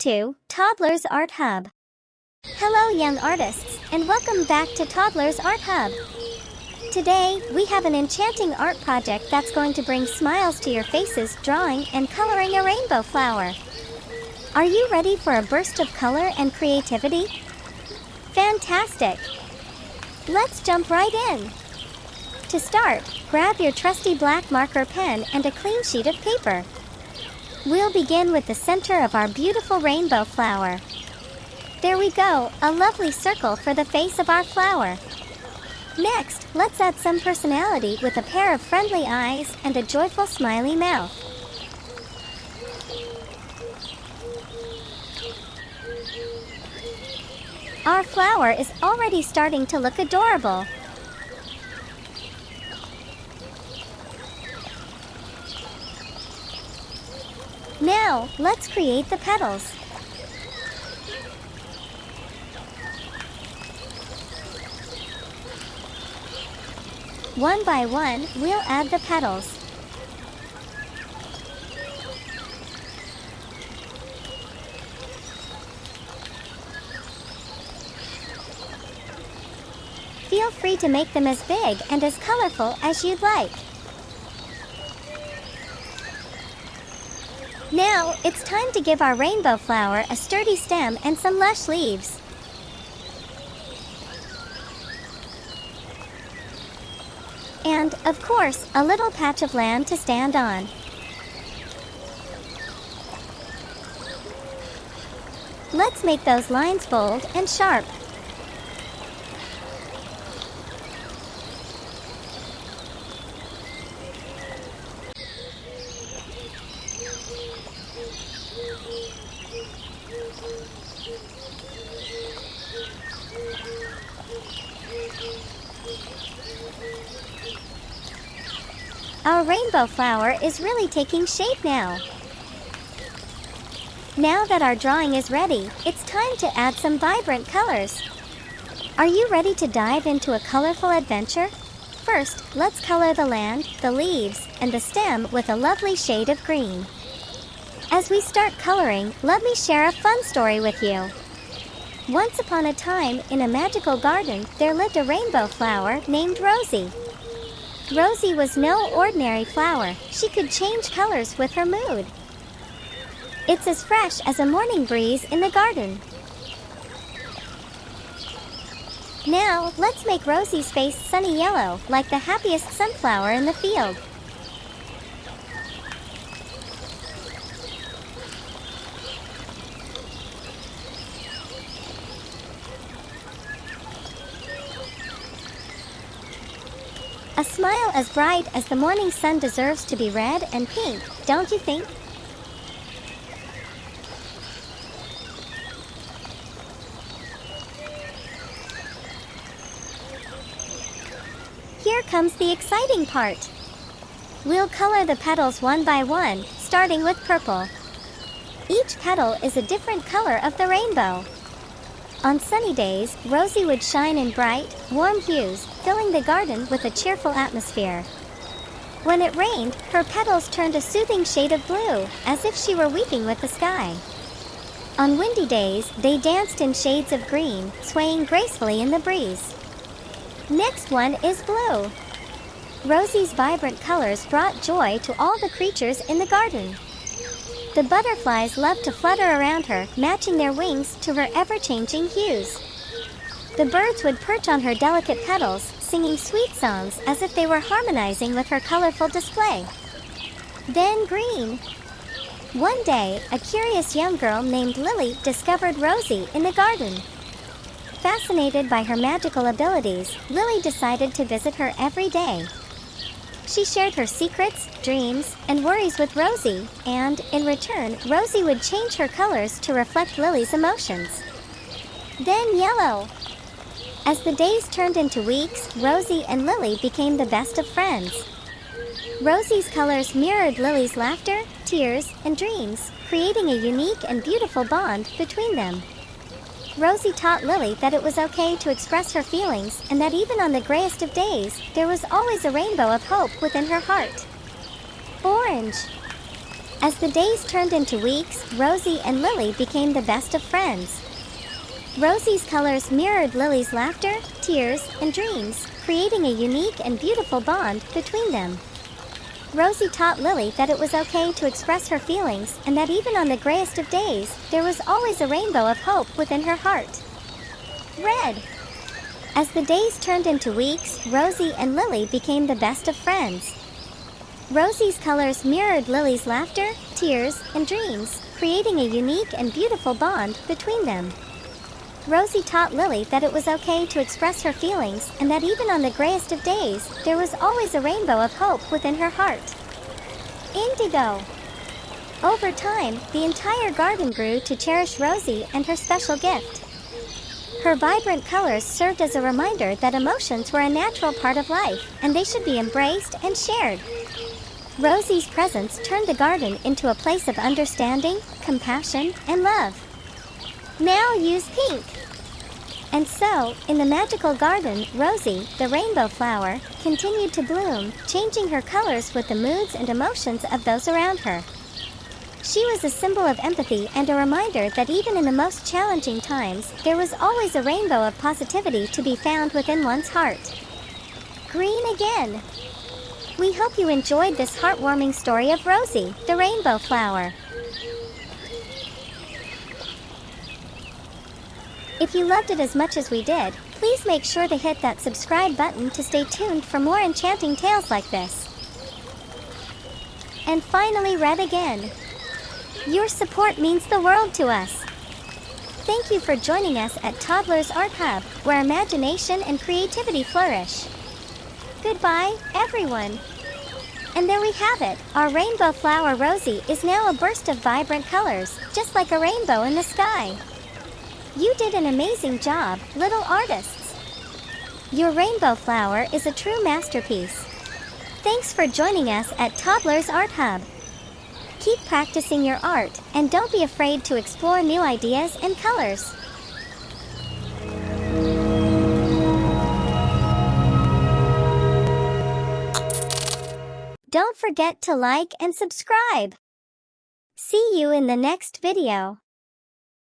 to Toddlers Art Hub. Hello young artists, and welcome back to Toddlers Art Hub. Today, we have an enchanting art project that's going to bring smiles to your faces drawing and coloring a rainbow flower. Are you ready for a burst of color and creativity? Fantastic! Let's jump right in. To start, grab your trusty black marker pen and a clean sheet of paper. We'll begin with the center of our beautiful rainbow flower. There we go, a lovely circle for the face of our flower. Next, let's add some personality with a pair of friendly eyes and a joyful smiley mouth. Our flower is already starting to look adorable. Now, let's create the petals. One by one, we'll add the petals. Feel free to make them as big and as colorful as you'd like. Now, it's time to give our rainbow flower a sturdy stem and some lush leaves. And, of course, a little patch of land to stand on. Let's make those lines bold and sharp. Our rainbow flower is really taking shape now. Now that our drawing is ready, it's time to add some vibrant colors. Are you ready to dive into a colorful adventure? First, let's color the land, the leaves, and the stem with a lovely shade of green. As we start coloring, let me share a fun story with you. Once upon a time, in a magical garden, there lived a rainbow flower named Rosie. Rosie was no ordinary flower. She could change colors with her mood. It's as fresh as a morning breeze in the garden. Now, let's make Rosie's face sunny yellow, like the happiest sunflower in the field. A smile as bright as the morning sun deserves to be red and pink, don't you think? Here comes the exciting part. We'll color the petals one by one, starting with purple. Each petal is a different color of the rainbow. On sunny days, Rosie would shine in bright, warm hues, filling the garden with a cheerful atmosphere. When it rained, her petals turned a soothing shade of blue, as if she were weeping with the sky. On windy days, they danced in shades of green, swaying gracefully in the breeze. Next one is blue. Rosie's vibrant colors brought joy to all the creatures in the garden. The butterflies loved to flutter around her, matching their wings to her ever-changing hues. The birds would perch on her delicate petals, singing sweet songs as if they were harmonizing with her colorful display. Then green. One day, a curious young girl named Lily discovered Rosie in the garden. Fascinated by her magical abilities, Lily decided to visit her every day. She shared her secrets, dreams, and worries with Rosie, and, in return, Rosie would change her colors to reflect Lily's emotions. Then yellow. As the days turned into weeks, Rosie and Lily became the best of friends. Rosie's colors mirrored Lily's laughter, tears, and dreams, creating a unique and beautiful bond between them. Rosie taught Lily that it was okay to express her feelings and that even on the grayest of days, there was always a rainbow of hope within her heart. Orange. As the days turned into weeks, Rosie and Lily became the best of friends. Rosie's colors mirrored Lily's laughter, tears, and dreams, creating a unique and beautiful bond between them. Rosie taught Lily that it was okay to express her feelings and that even on the grayest of days, there was always a rainbow of hope within her heart. Red. As the days turned into weeks, Rosie and Lily became the best of friends. Rosie's colors mirrored Lily's laughter, tears, and dreams, creating a unique and beautiful bond between them. Rosie taught Lily that it was okay to express her feelings and that even on the grayest of days, there was always a rainbow of hope within her heart. Indigo. Over time, the entire garden grew to cherish Rosie and her special gift. Her vibrant colors served as a reminder that emotions were a natural part of life, and they should be embraced and shared. Rosie's presence turned the garden into a place of understanding, compassion, and love. Now use pink. And so, in the magical garden, Rosie, the rainbow flower, continued to bloom, changing her colors with the moods and emotions of those around her. She was a symbol of empathy and a reminder that even in the most challenging times, there was always a rainbow of positivity to be found within one's heart. Green again. We hope you enjoyed this heartwarming story of Rosie, the rainbow flower. If you loved it as much as we did, please make sure to hit that subscribe button to stay tuned for more enchanting tales like this. And finally, red again. Your support means the world to us. Thank you for joining us at Toddlers Art Hub, where imagination and creativity flourish. Goodbye, everyone. And there we have it, our rainbow flower Rosie is now a burst of vibrant colors, just like a rainbow in the sky. You did an amazing job, little artists. Your rainbow flower is a true masterpiece. Thanks for joining us at Toddlers Art Hub. Keep practicing your art, and don't be afraid to explore new ideas and colors. Don't forget to like and subscribe. See you in the next video.